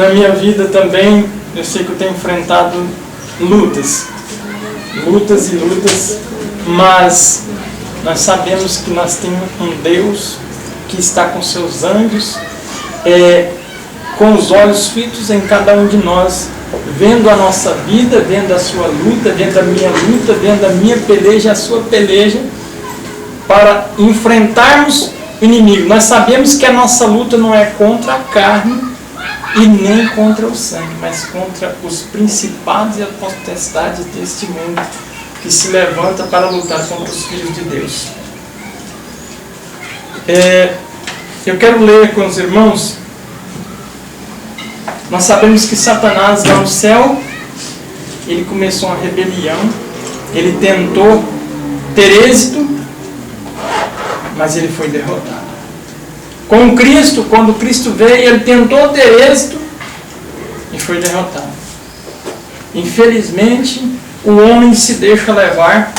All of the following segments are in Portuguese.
na minha vida também, eu sei que eu tenho enfrentado lutas e lutas, mas nós sabemos que nós temos um Deus que está com seus anjos, com os olhos fitos em cada um de nós, vendo a nossa vida, vendo a sua luta, vendo a minha luta, vendo a minha peleja, a sua peleja, para enfrentarmos o inimigo. Nós sabemos que a nossa luta não é contra a carne e nem contra o sangue, mas contra os principados e as potestades deste mundo que se levanta para lutar contra os filhos de Deus. Eu quero ler com os irmãos. Nós sabemos que Satanás lá no céu, ele começou uma rebelião, ele tentou ter êxito, mas ele foi derrotado. Com Cristo, quando Cristo veio, ele tentou ter êxito e foi derrotado. Infelizmente, o homem se deixa levar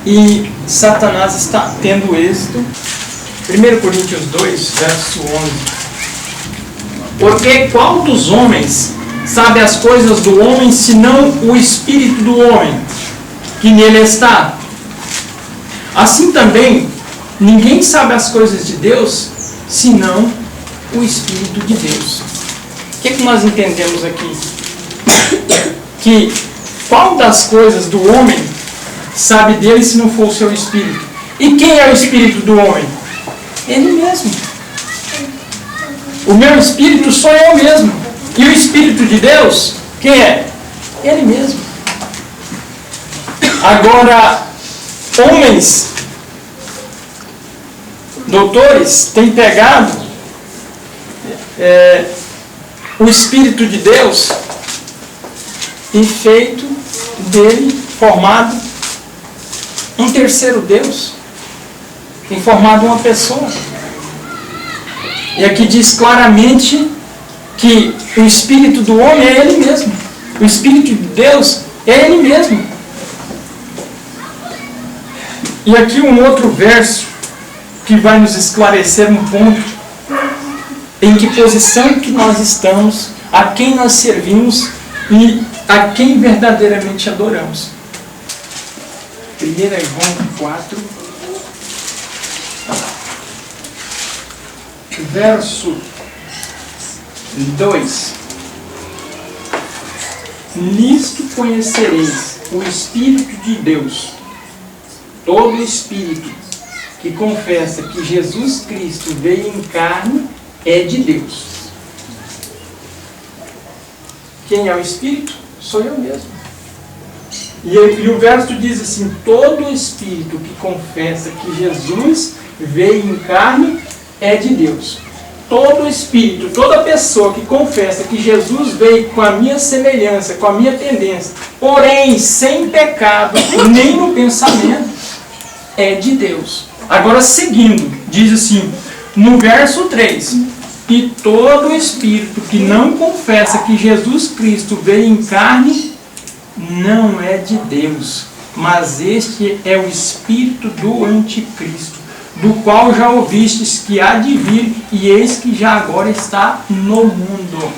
e Satanás está tendo êxito. 1 Coríntios 2, verso 11. Porque qual dos homens sabe as coisas do homem, senão o espírito do homem que nele está? Assim também, ninguém sabe as coisas de Deus, senão o Espírito de Deus. O que nós entendemos aqui? Que qual das coisas do homem sabe dele se não for o seu espírito? E quem é o espírito do homem? Ele mesmo. O meu espírito sou eu mesmo. E o Espírito de Deus, quem é? Ele mesmo. Agora, homens, doutores, têm pegado o Espírito de Deus e feito dele, formado um terceiro Deus, tem formado uma pessoa. E aqui diz claramente que o Espírito do homem é ele mesmo. O Espírito de Deus é ele mesmo. E aqui um outro verso que vai nos esclarecer um ponto em que posição que nós estamos, a quem nós servimos e a quem verdadeiramente adoramos. 1 João 4, verso 2. Nisto conhecereis o Espírito de Deus. Todo Espírito que confessa que Jesus Cristo veio em carne é de Deus. Quem é o Espírito? Sou eu mesmo. E o verso diz assim: todo Espírito que confessa que Jesus veio em carne é de Deus. Todo Espírito, toda pessoa que confessa que Jesus veio com a minha semelhança, com a minha tendência, porém sem pecado, nem no pensamento, é de Deus. Agora, seguindo, diz assim, no verso 3, e todo Espírito que não confessa que Jesus Cristo veio em carne, não é de Deus, mas este é o espírito do anticristo, do qual já ouvistes que há de vir, e eis que já agora está no mundo.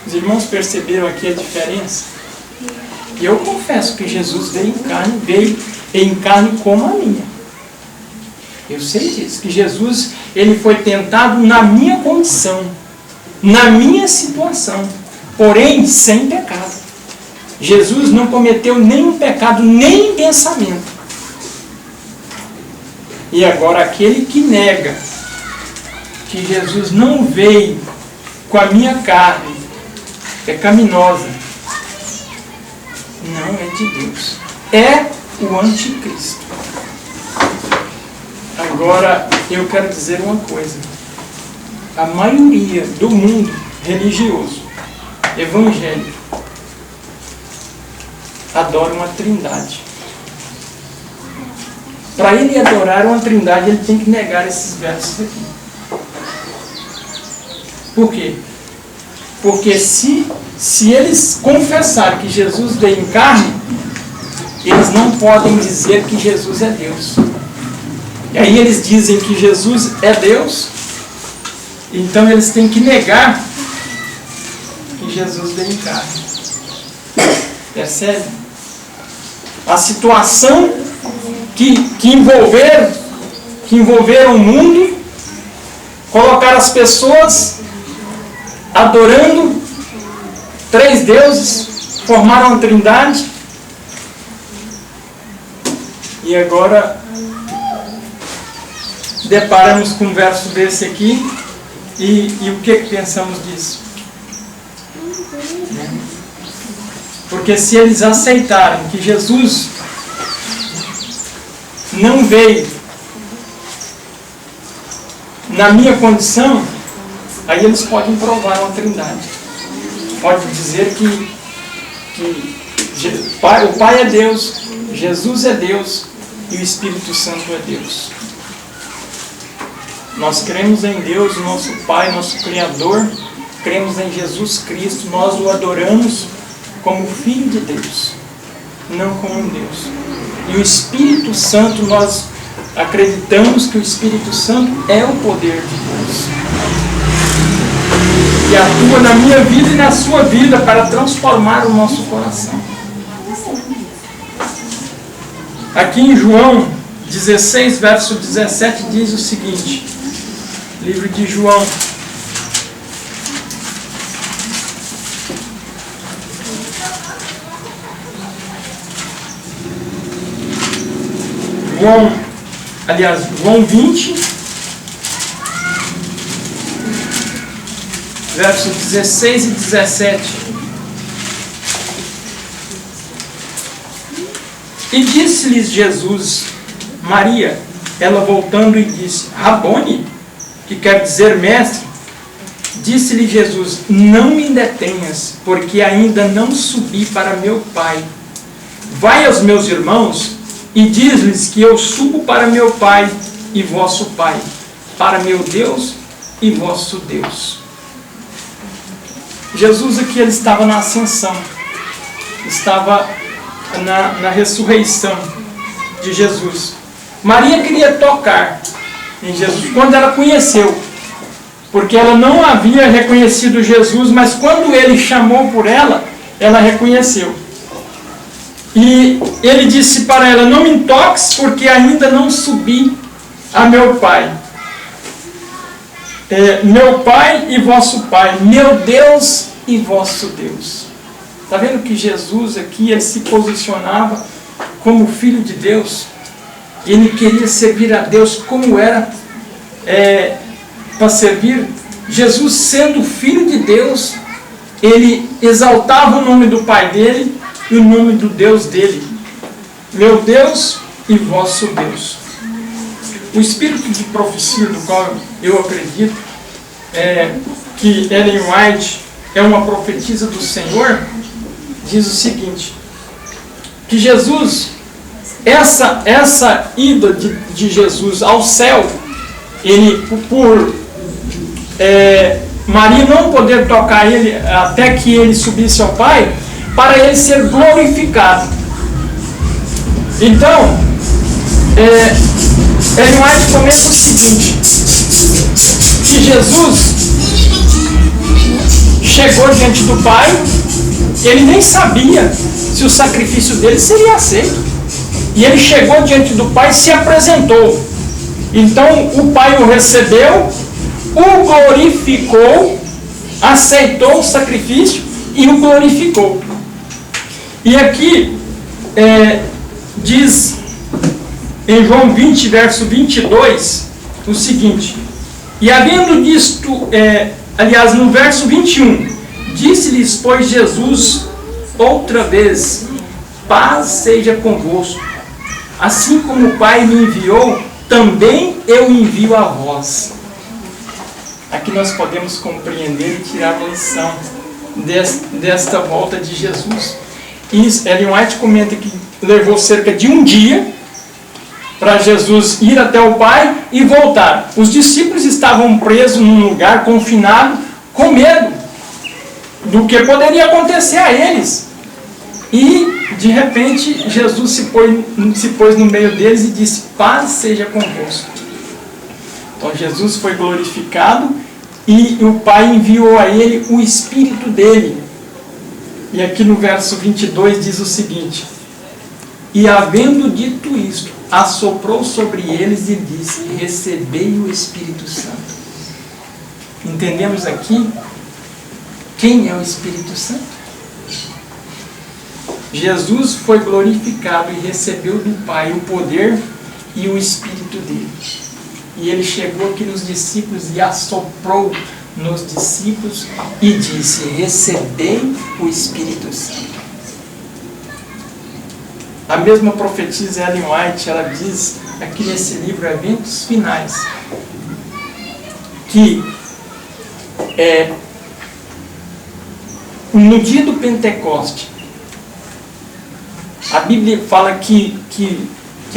Os irmãos perceberam aqui a diferença? Eu confesso que Jesus veio em carne como a minha. Eu sei disso, que Jesus ele foi tentado na minha condição, na minha situação, porém sem pecado. Jesus não cometeu nenhum pecado, nem em pensamento. E agora aquele que nega que Jesus não veio com a minha carne pecaminosa, não é de Deus. É o anticristo. Agora eu quero dizer uma coisa. A maioria do mundo religioso, evangélico, adora uma trindade. Para ele adorar uma trindade, ele tem que negar esses versos aqui. Por quê? Porque se eles confessarem que Jesus veio em carne, eles não podem dizer que Jesus é Deus. E aí eles dizem que Jesus é Deus, Então eles têm que negar que Jesus veio em carne. Percebe? A situação que envolveram o mundo, colocar as pessoas adorando 3 deuses, formaram a Trindade. E agora deparamos com um verso desse aqui e o que pensamos disso? Porque se eles aceitarem que Jesus não veio na minha condição, aí eles podem provar uma Trindade. Pode dizer que o Pai é Deus, Jesus é Deus e o Espírito Santo é Deus. Nós cremos em Deus, nosso Pai, nosso Criador, cremos em Jesus Cristo, nós o adoramos como Filho de Deus, não como um Deus. E o Espírito Santo, nós acreditamos que o Espírito Santo é o poder de Deus, que atua na minha vida e na sua vida para transformar o nosso coração. Aqui em João 16, verso 17, diz o seguinte, livro de João. João 20, versos 16 e 17. E disse-lhes Jesus, Maria, ela voltando e disse, Rabone, que quer dizer mestre. Disse-lhe Jesus, não me detenhas, porque ainda não subi para meu Pai. Vai aos meus irmãos e diz-lhes que eu subo para meu Pai e vosso Pai, para meu Deus e vosso Deus. Jesus aqui, ele estava na ascensão, estava na ressurreição de Jesus. Maria queria tocar em Jesus quando ela conheceu, porque ela não havia reconhecido Jesus, mas quando ele chamou por ela, ela reconheceu. E ele disse para ela, não me toques, porque ainda não subi a meu Pai. Meu Pai e vosso Pai, meu Deus e vosso Deus. Está vendo que Jesus aqui, ele se posicionava como Filho de Deus. Ele queria servir a Deus como era para servir. Jesus, sendo Filho de Deus, ele exaltava o nome do Pai dele e o nome do Deus dele. Meu Deus e vosso Deus. O espírito de profecia do qual eu acredito que Ellen White é uma profetisa do Senhor, diz o seguinte, que Jesus, essa ida de Jesus ao céu, ele, por Maria não poder tocar ele até que ele subisse ao Pai, para ele ser glorificado. Então, Ellen White comenta o seguinte, que Jesus chegou diante do Pai, ele nem sabia se o sacrifício dele seria aceito. E ele chegou diante do Pai e se apresentou. Então o Pai o recebeu, o glorificou, aceitou o sacrifício e o glorificou. E aqui diz em João 20, verso 22, o seguinte, e havendo disto, no verso 21, disse-lhes, pois Jesus, outra vez, paz seja convosco. Assim como o Pai me enviou, também eu envio a vós. Aqui nós podemos compreender e tirar a lição desta volta de Jesus. E Ellen White comenta que levou cerca de um dia para Jesus ir até o Pai e voltar. Os discípulos estavam presos num lugar confinado, com medo do que poderia acontecer a eles. E, de repente, Jesus se pôs no meio deles e disse, paz seja convosco. Então, Jesus foi glorificado e o Pai enviou a ele o Espírito dele. E aqui no verso 22 diz o seguinte: e havendo dito isto, assoprou sobre eles e disse: recebei o Espírito Santo. Entendemos aqui quem é o Espírito Santo? Jesus foi glorificado e recebeu do Pai o poder e o Espírito dele. E ele chegou aqui nos discípulos e assoprou nos discípulos e disse: recebei o Espírito Santo. A mesma profetisa Ellen White, ela diz aqui nesse livro Eventos Finais, que no dia do Pentecoste, a Bíblia fala que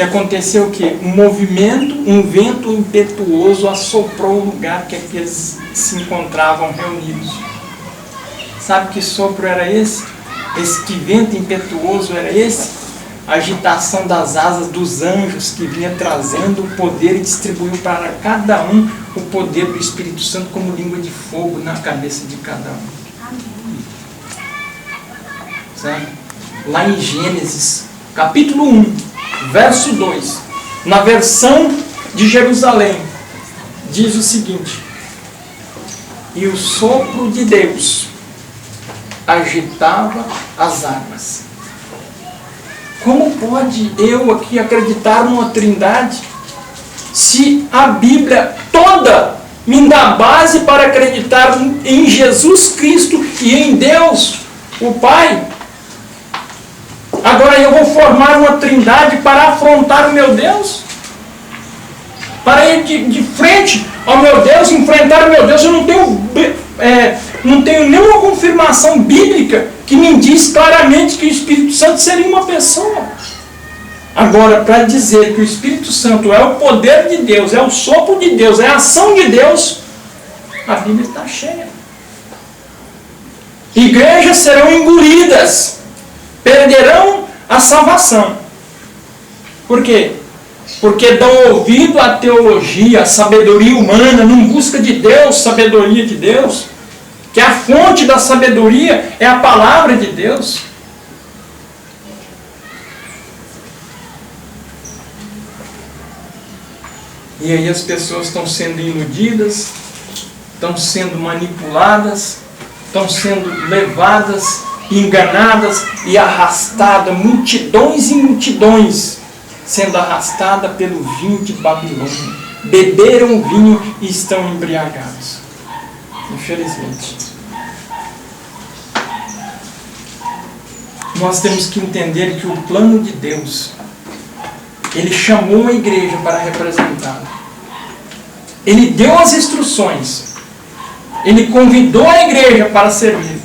aconteceu o quê? Um movimento, um vento impetuoso assoprou o lugar que aqueles se encontravam reunidos. Sabe que sopro era esse? Que vento impetuoso era esse? A agitação das asas dos anjos que vinha trazendo o poder e distribuiu para cada um o poder do Espírito Santo como língua de fogo na cabeça de cada um. Sabe? Lá em Gênesis, capítulo 1, verso 2, na versão de Jerusalém, diz o seguinte: e o sopro de Deus agitava as águas. Como pode eu aqui acreditar numa trindade se a Bíblia toda me dá base para acreditar em Jesus Cristo e em Deus, o Pai? Agora eu vou formar uma trindade para afrontar o meu Deus? Para ir de frente ao meu Deus, enfrentar o meu Deus? Eu não tenho nenhuma confirmação bíblica que me diz claramente que o Espírito Santo seria uma pessoa. Agora, para dizer que o Espírito Santo é o poder de Deus, é o sopro de Deus, é a ação de Deus, a Bíblia está cheia. Igrejas serão engolidas, perderão a salvação. Por quê? Porque dão ouvido à teologia, à sabedoria humana, não busca de Deus, sabedoria de Deus, que a fonte da sabedoria é a palavra de Deus. E aí as pessoas estão sendo iludidas, estão sendo manipuladas, estão sendo levadas, enganadas e arrastadas, multidões e multidões, sendo arrastadas pelo vinho de Babilônia. Beberam o vinho e estão embriagados. Infelizmente. Nós temos que entender que o plano de Deus, Ele chamou a igreja para representá-lo. Ele deu as instruções. Ele convidou a igreja para servir.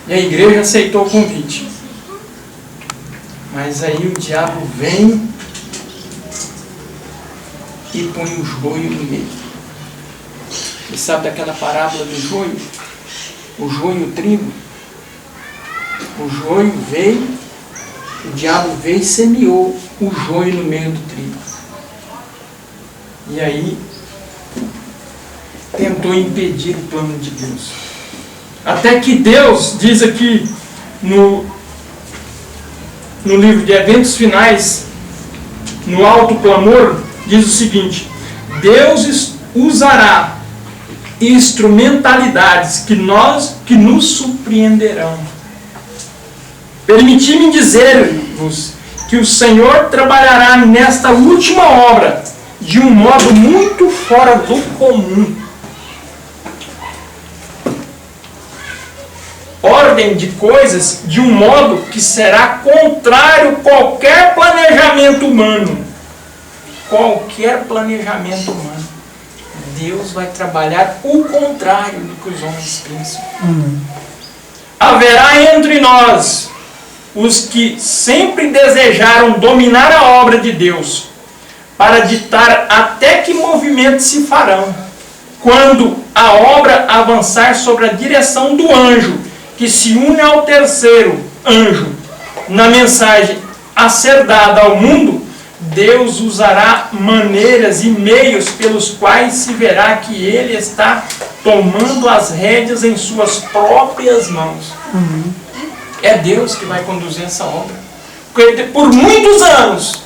E a igreja aceitou o convite. Mas aí o diabo vem e põe o joio no meio. Você sabe daquela parábola do joio? O joio e o trigo? O joio veio, o diabo veio e semeou o joio no meio do trigo. E aí tentou impedir o plano de Deus. Até que Deus, diz aqui no livro de Eventos Finais, no alto clamor, diz o seguinte: Deus usará instrumentalidades que nos surpreenderão. Permiti-me dizer-vos que o Senhor trabalhará nesta última obra de um modo muito fora do comum. Ordem de coisas de um modo que será contrário a qualquer planejamento humano. Qualquer planejamento humano. Deus vai trabalhar o contrário do que os homens pensam. Haverá entre nós os que sempre desejaram dominar a obra de Deus, para ditar até que movimentos se farão, quando a obra avançar sobre a direção do anjo, que se une ao terceiro anjo, na mensagem a ser dada ao mundo, Deus usará maneiras e meios pelos quais se verá que Ele está tomando as rédeas em suas próprias mãos. É Deus que vai conduzir essa obra. Porque por muitos anos,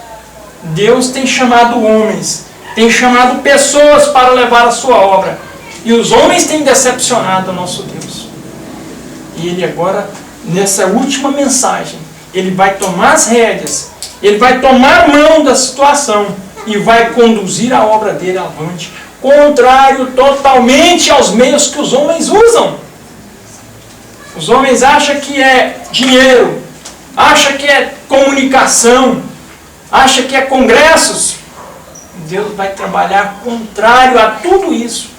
Deus tem chamado homens, tem chamado pessoas para levar a sua obra. E os homens têm decepcionado o nosso Deus. E Ele agora, nessa última mensagem, Ele vai tomar as rédeas, Ele vai tomar mão da situação e vai conduzir a obra dele avante, contrário totalmente aos meios que os homens usam. Os homens acham que é dinheiro, acham que é comunicação, acham que é congressos. Deus vai trabalhar contrário a tudo isso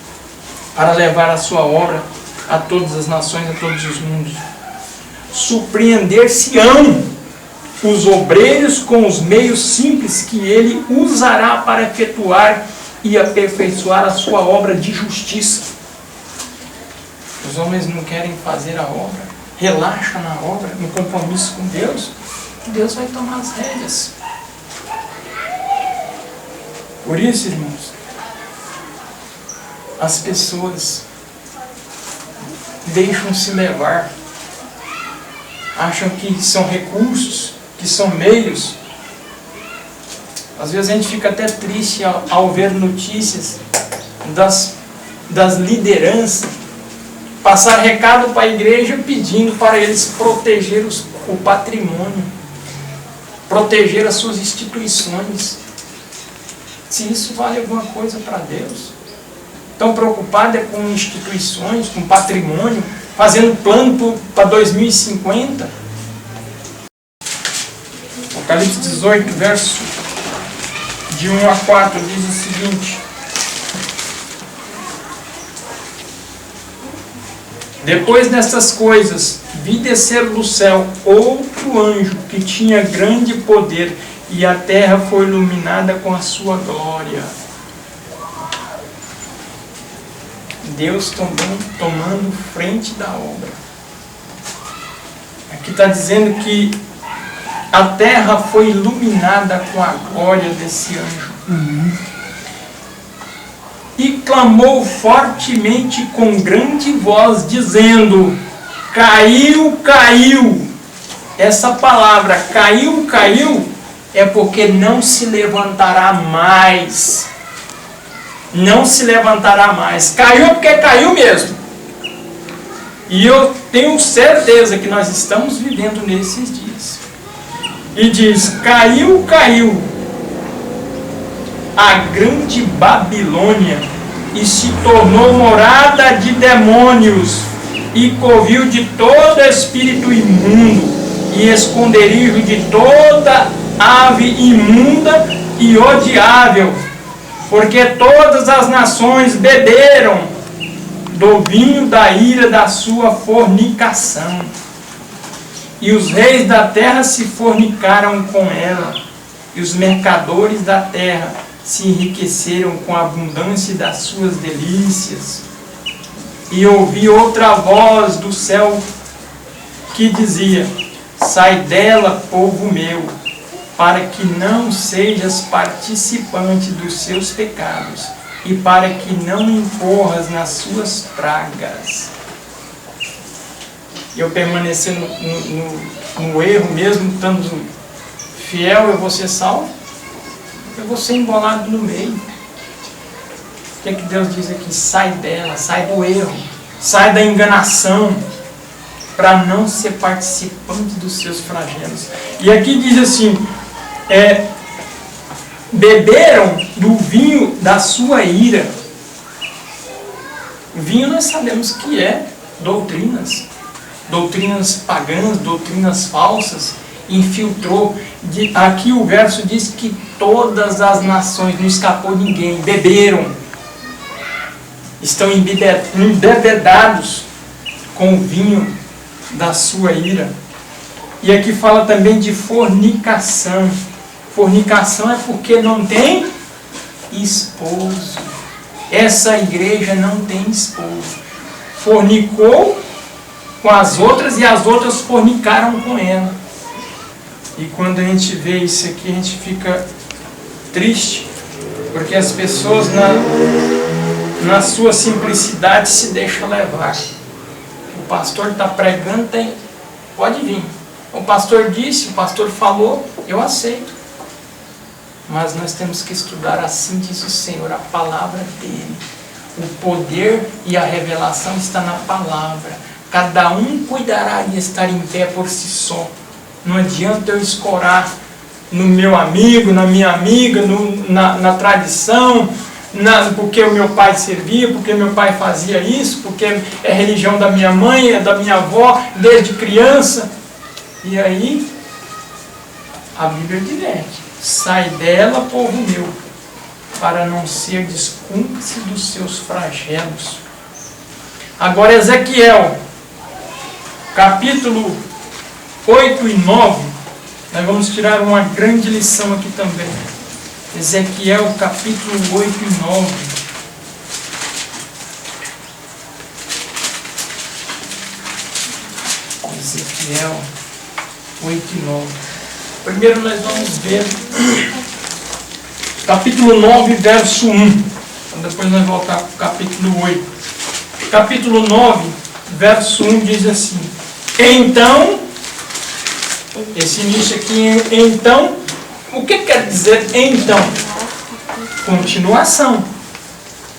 para levar a sua obra a todas as nações, a todos os mundos. Surpreender-se-ão os obreiros com os meios simples que ele usará para efetuar e aperfeiçoar a sua obra de justiça. Os homens não querem fazer a obra, relaxam na obra, no compromisso com Deus. Deus vai tomar as rédeas. Por isso, irmãos, as pessoas deixam-se levar, acham que são recursos, que são meios. Às vezes a gente fica até triste ao ver notícias das lideranças passar recado para a igreja pedindo para eles proteger o patrimônio, proteger as suas instituições. Se isso vale alguma coisa para Deus. Estão preocupados com instituições, com patrimônio, fazendo plano para 2050. Apocalipse 18, verso de 1 a 4, diz o seguinte: depois destas coisas, vi descer do céu outro anjo que tinha grande poder, e a terra foi iluminada com a sua glória. Deus tomando frente da obra. Aqui está dizendo que a terra foi iluminada com a glória desse anjo. E clamou fortemente com grande voz, dizendo: caiu, caiu. Essa palavra caiu, caiu, é porque não se levantará mais. Não se levantará mais. Caiu porque caiu mesmo. E eu tenho certeza que nós estamos vivendo nesses dias. E diz: caiu, caiu a grande Babilônia, e se tornou morada de demônios, e covil de todo espírito imundo, e esconderijo de toda ave imunda e odiável, porque todas as nações beberam do vinho da ira da sua fornicação, e os reis da terra se fornicaram com ela, e os mercadores da terra se enriqueceram com a abundância das suas delícias. E ouvi outra voz do céu que dizia: sai dela, povo meu, para que não sejas participante dos seus pecados, e para que não incorras nas suas pragas. Eu permanecer no erro mesmo, estando fiel, eu vou ser salvo? Eu vou ser embolado no meio. O que é que Deus diz aqui? Sai dela, sai do erro, sai da enganação, para não ser participante dos seus flagelos. E aqui diz assim: beberam do vinho da sua ira. Vinho nós sabemos que é doutrinas pagãs, doutrinas falsas, infiltrou. Aqui o verso diz que todas as nações, não escapou ninguém, beberam, estão embebedados com o vinho da sua ira. E aqui fala também de fornicação. Fornicação é porque não tem esposo. Essa igreja não tem esposo. Fornicou com as outras e as outras fornicaram com ela. E quando a gente vê isso aqui, a gente fica triste, porque as pessoas na sua simplicidade se deixam levar. O pastor está pregando, pode vir. O pastor disse, o pastor falou, eu aceito. Mas nós temos que estudar, assim diz o Senhor, a palavra dele. O poder e a revelação está na palavra. Cada um cuidará de estar em pé por si só. Não adianta eu escorar no meu amigo, na minha amiga, na tradição, porque o meu pai servia, porque meu pai fazia isso, porque é religião da minha mãe, é da minha avó, desde criança. E aí, a Bíblia diverte: sai dela, povo meu, para não ser cúmplice dos seus flagelos. Agora Ezequiel, capítulo 8 e 9, nós vamos tirar uma grande lição aqui também. Ezequiel, capítulo 8 e 9. Ezequiel 8 e 9. Primeiro nós vamos ver capítulo 9, verso 1. Então depois nós voltar para o capítulo 8. Capítulo 9, verso 1 diz assim: então, esse início aqui, então, o que quer dizer então? Continuação.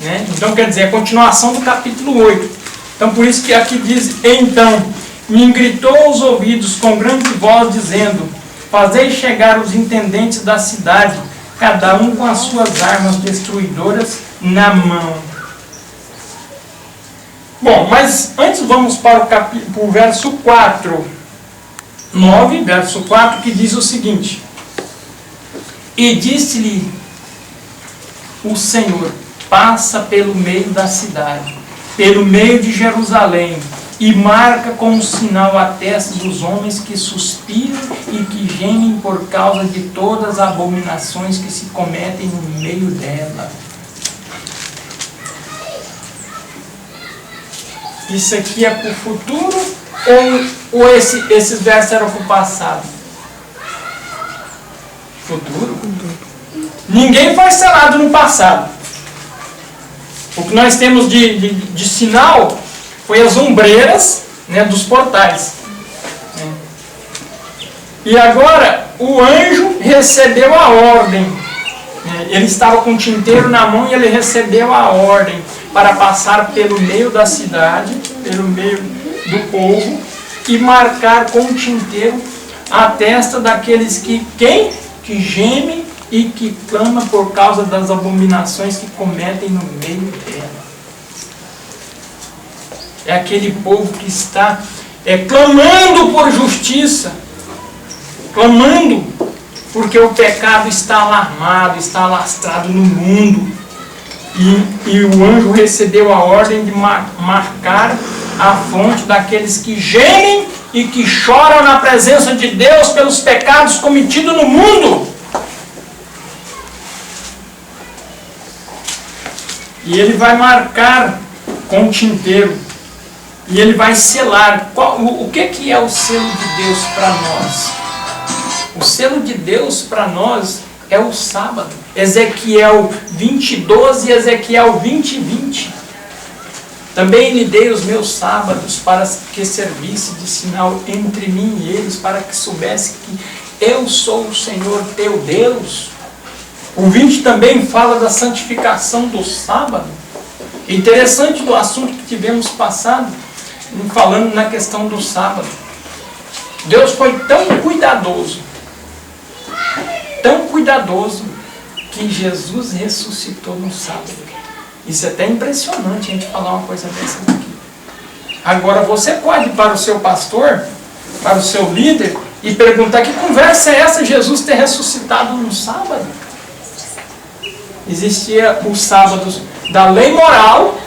Né? Então quer dizer a continuação do capítulo 8. Então por isso que aqui diz: então, me gritou aos ouvidos com grande voz, dizendo: fazei chegar os intendentes da cidade, cada um com as suas armas destruidoras na mão. Bom, mas antes vamos para o verso 4. 9, verso 4, que diz o seguinte: e disse-lhe o Senhor: passa pelo meio da cidade, pelo meio de Jerusalém, e marca com um sinal a testa dos homens que suspiram e que gemem por causa de todas as abominações que se cometem no meio dela. Isso aqui é para o futuro ou esses versos eram para o passado? Futuro? Ninguém foi selado no passado. O que nós temos de sinal foi as ombreiras, né, dos portais. E agora o anjo recebeu a ordem. Ele estava com o tinteiro na mão e ele recebeu a ordem para passar pelo meio da cidade, pelo meio do povo, e marcar com o tinteiro a testa daqueles que gemem e que clamam por causa das abominações que cometem no meio dela. É aquele povo que está clamando por justiça, clamando porque o pecado está alarmado, está alastrado no mundo. E o anjo recebeu a ordem de marcar a fronte daqueles que gemem e que choram na presença de Deus pelos pecados cometidos no mundo. E ele vai marcar com tinteiro. E ele vai selar. O que é o selo de Deus para nós? O selo de Deus para nós é o sábado. Ezequiel 20:12 e Ezequiel 20:20. Também lhe dei os meus sábados para que servisse de sinal entre mim e eles, para que soubesse que eu sou o Senhor teu Deus. O 20 também fala da santificação do sábado. Interessante do assunto que tivemos passado, falando na questão do sábado. Deus foi tão cuidadoso, que Jesus ressuscitou no sábado. Isso é até impressionante a gente falar uma coisa dessa aqui. Agora você pode ir para o seu pastor, para o seu líder, e perguntar: que conversa é essa, Jesus ter ressuscitado no sábado? Existia os sábados da lei moral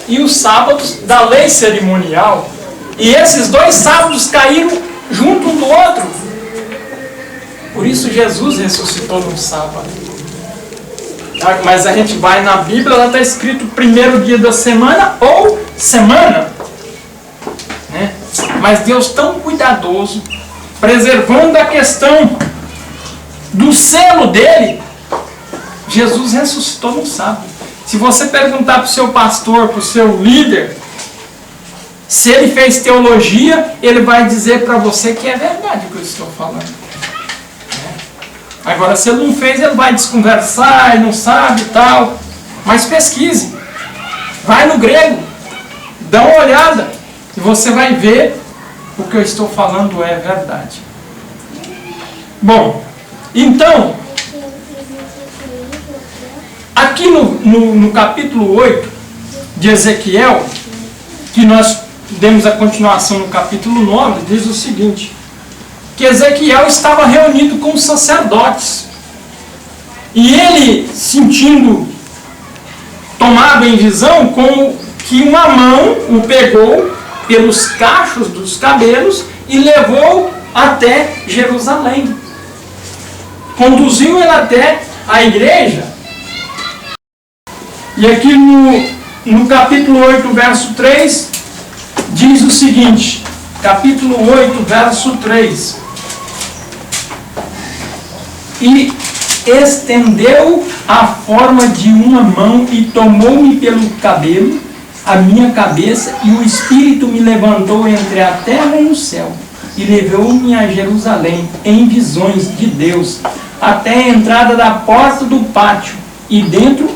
e os sábados da lei cerimonial. E esses dois sábados caíram junto um do outro. Por isso Jesus ressuscitou no sábado. Mas a gente vai na Bíblia, lá está escrito primeiro dia da semana ou semana. Né? Mas Deus tão cuidadoso, preservando a questão do selo dele, Jesus ressuscitou no sábado. Se você perguntar para o seu pastor, para o seu líder, se ele fez teologia, ele vai dizer para você que é verdade o que eu estou falando. Agora, se ele não fez, ele vai desconversar, ele não sabe e tal. Mas pesquise. Vai no grego. Dá uma olhada. E você vai ver o que eu estou falando é verdade. Bom, então, aqui no capítulo 8 de Ezequiel, que nós demos a continuação no capítulo 9, diz o seguinte, que Ezequiel estava reunido com os sacerdotes. E ele, sentindo, tomado em visão, como que uma mão o pegou pelos cachos dos cabelos e levou até Jerusalém. Conduziu ele até a igreja. E aqui no capítulo 8, verso 3, diz o seguinte, capítulo 8, verso 3. E estendeu a forma de uma mão e tomou-me pelo cabelo, a minha cabeça, e o Espírito me levantou entre a terra e o céu, e levou-me a Jerusalém em visões de Deus, até a entrada da porta do pátio, e dentro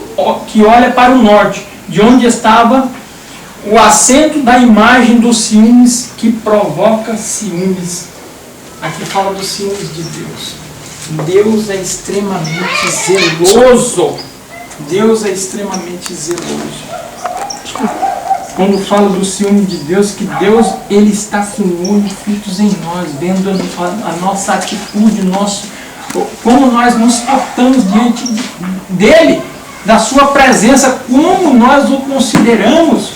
que olha para o norte, de onde estava o assento da imagem dos ciúmes que provoca ciúmes. Aqui fala dos ciúmes de Deus. Deus é extremamente zeloso. Deus é extremamente zeloso. Quando fala do ciúme de Deus, que Deus ele está com o olho fitos em nós, vendo a nossa atitude, como nós nos portamos diante dele, da sua presença, como nós o consideramos,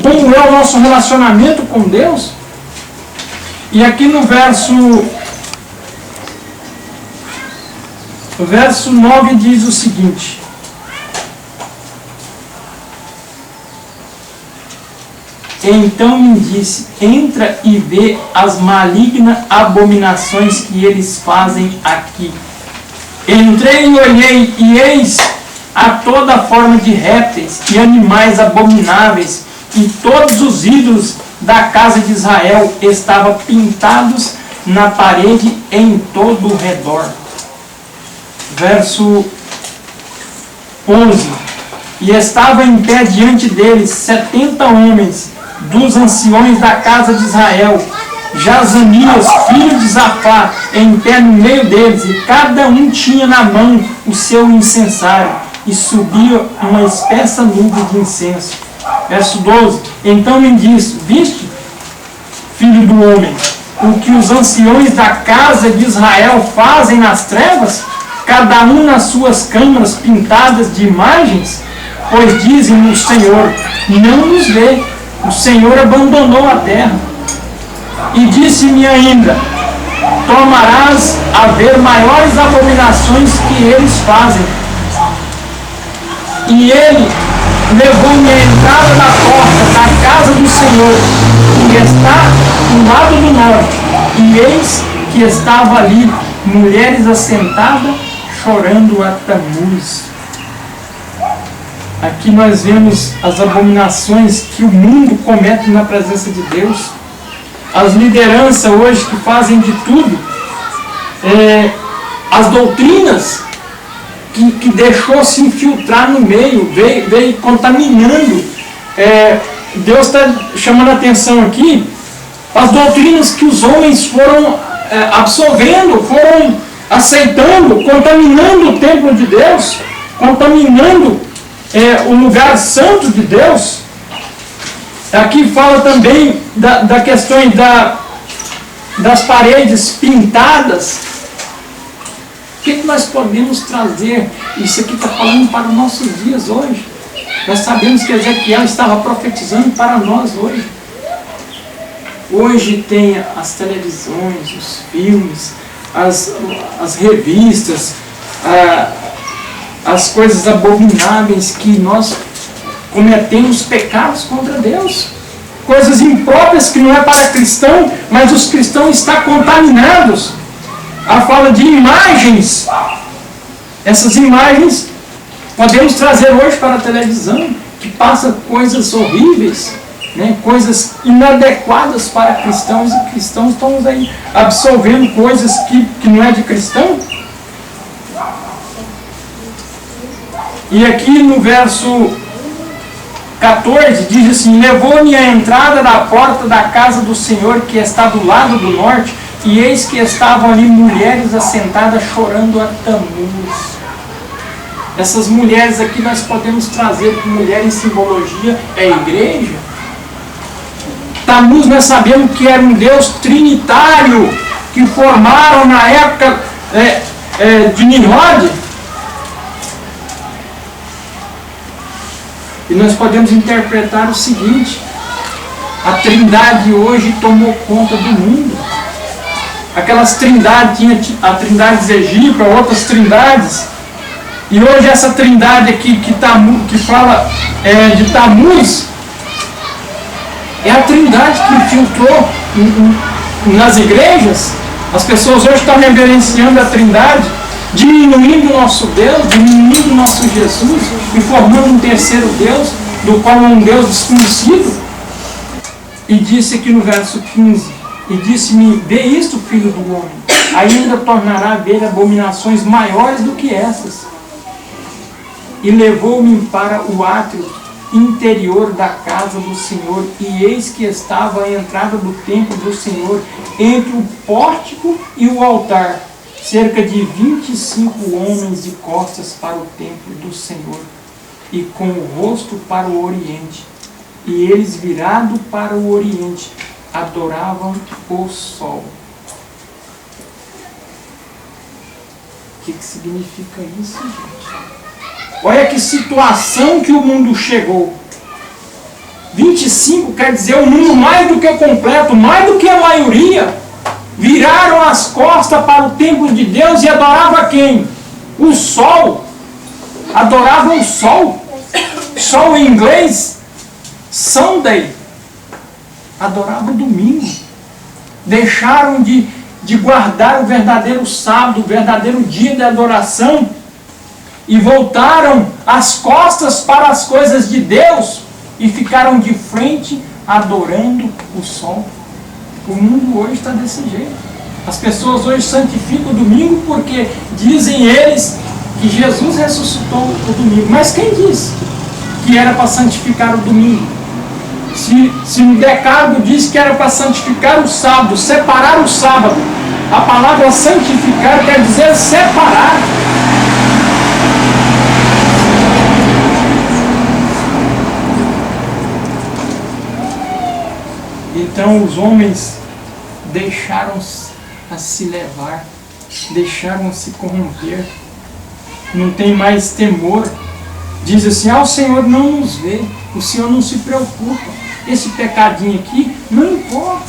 como é o nosso relacionamento com Deus. E aqui no verso 9 diz o seguinte: então me disse, entra e vê as malignas abominações que eles fazem aqui. Entrei e olhei, e eis a toda forma de répteis e animais abomináveis, e todos os ídolos da casa de Israel estavam pintados na parede em todo o redor. Verso 11. E estava em pé diante deles 70 homens, dos anciões da casa de Israel, Jazanias, filho de Zafá, em pé no meio deles, e cada um tinha na mão o seu incensário, e subia uma espessa nuvem de incenso. Verso 12. Então me disse, viste, filho do homem, o que os anciões da casa de Israel fazem nas trevas, cada um nas suas câmaras pintadas de imagens? Pois dizem o Senhor, não nos vê, o Senhor abandonou a terra. E disse-me ainda, tomarás a ver maiores abominações que eles fazem. E ele levou-me à entrada da porta da casa do Senhor, que está do lado do norte, e eis que estava ali mulheres assentadas, chorando a tamuz. Aqui nós vemos as abominações que o mundo comete na presença de Deus. As lideranças hoje que fazem de tudo, as doutrinas que deixou se infiltrar no meio, veio contaminando. Deus está chamando a atenção aqui, as doutrinas que os homens foram absorvendo, foram aceitando, contaminando o templo de Deus, contaminando o lugar santo de Deus. Aqui fala também da questão das paredes pintadas. O que nós podemos trazer? Isso aqui está falando para os nossos dias hoje. Nós sabemos que Ezequiel estava profetizando para nós hoje. Hoje tem as televisões, os filmes, as revistas, as coisas abomináveis que nós cometemos pecados contra Deus. Coisas impróprias que não é para cristão, mas os cristãos estão contaminados. A fala de imagens. Essas imagens Podemos trazer hoje para a televisão, que passa coisas horríveis, né, coisas inadequadas para cristãos, e cristãos estão aí absorvendo coisas que não é de cristão. E aqui no verso 14 diz assim: levou-me à entrada da porta da casa do Senhor, que está do lado do norte, e eis que estavam ali mulheres assentadas chorando a Tamuz. Essas mulheres aqui nós podemos trazer como mulher em simbologia é a igreja. Tamuz nós sabemos que era um Deus trinitário que formaram na época de Nimrod. E nós podemos interpretar o seguinte: a trindade hoje tomou conta do mundo. Aquelas trindades, tinha a trindade egípcia, outras trindades. E hoje essa trindade aqui que fala de Tamuz, é a trindade que infiltrou nas igrejas. As pessoas hoje estão reverenciando a trindade, diminuindo o nosso Deus, diminuindo o nosso Jesus, e formando um terceiro Deus, do qual é um Deus desconhecido. E disse aqui no verso 15, e disse-me: vê isto, filho do homem, ainda tornará a ver abominações maiores do que essas. E levou-me para o átrio interior da casa do Senhor, e eis que estava a entrada do templo do Senhor, entre o pórtico e o altar, cerca de 25 homens de costas para o templo do Senhor, e com o rosto para o oriente. E eles, virados para o oriente, adoravam o sol. O que significa isso, gente? Olha que situação que o mundo chegou. 25 quer dizer um mundo mais do que completo, mais do que a maioria. Viraram as costas para o templo de Deus e adoravam quem? O sol. Adoravam o sol. Sol em inglês, Sunday. Adoravam o domingo. Deixaram de guardar o verdadeiro sábado, o verdadeiro dia de adoração, e voltaram as costas para as coisas de Deus e ficaram de frente adorando o sol. O mundo hoje está desse jeito. As pessoas hoje santificam o domingo porque dizem eles que Jesus ressuscitou o domingo. Mas quem disse que era para santificar o domingo? Se no decálogo diz que era para santificar o sábado, separar o sábado, a palavra santificar quer dizer separar. Então os homens deixaram-se a se levar, deixaram-se corromper, não tem mais temor. Diz assim: o Senhor não nos vê, o Senhor não se preocupa, esse pecadinho aqui não importa,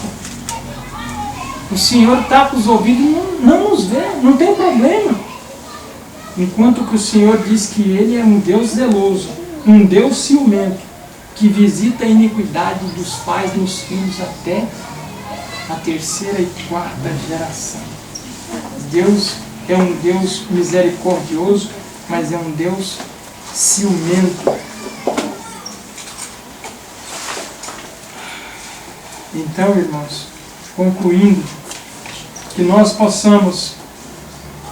o Senhor tapa os ouvidos, não nos vê, não tem problema. Enquanto que o Senhor diz que Ele é um Deus zeloso, um Deus ciumento, que visita a iniquidade dos pais nos filhos até a terceira e quarta geração. Deus é um Deus misericordioso, mas é um Deus ciumento. Então, irmãos, concluindo, que nós possamos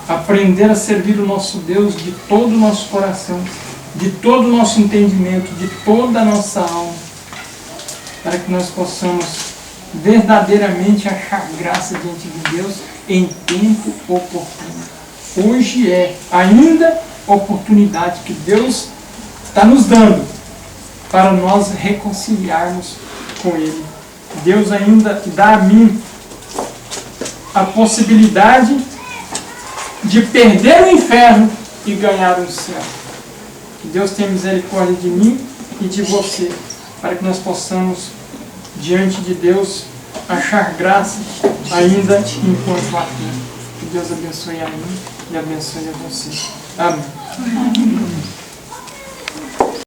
aprender a servir o nosso Deus de todo o nosso coração, de todo o nosso entendimento, de toda a nossa alma, para que nós possamos verdadeiramente achar graça diante de Deus em tempo oportuno. Hoje é ainda oportunidade que Deus está nos dando para nós reconciliarmos com Ele. Deus ainda dá a mim a possibilidade de perder o inferno e ganhar o céu. Que Deus tenha misericórdia de mim e de você, para que nós possamos, diante de Deus, achar graça ainda enquanto há tempo. Que Deus abençoe a mim e abençoe a você. Amém.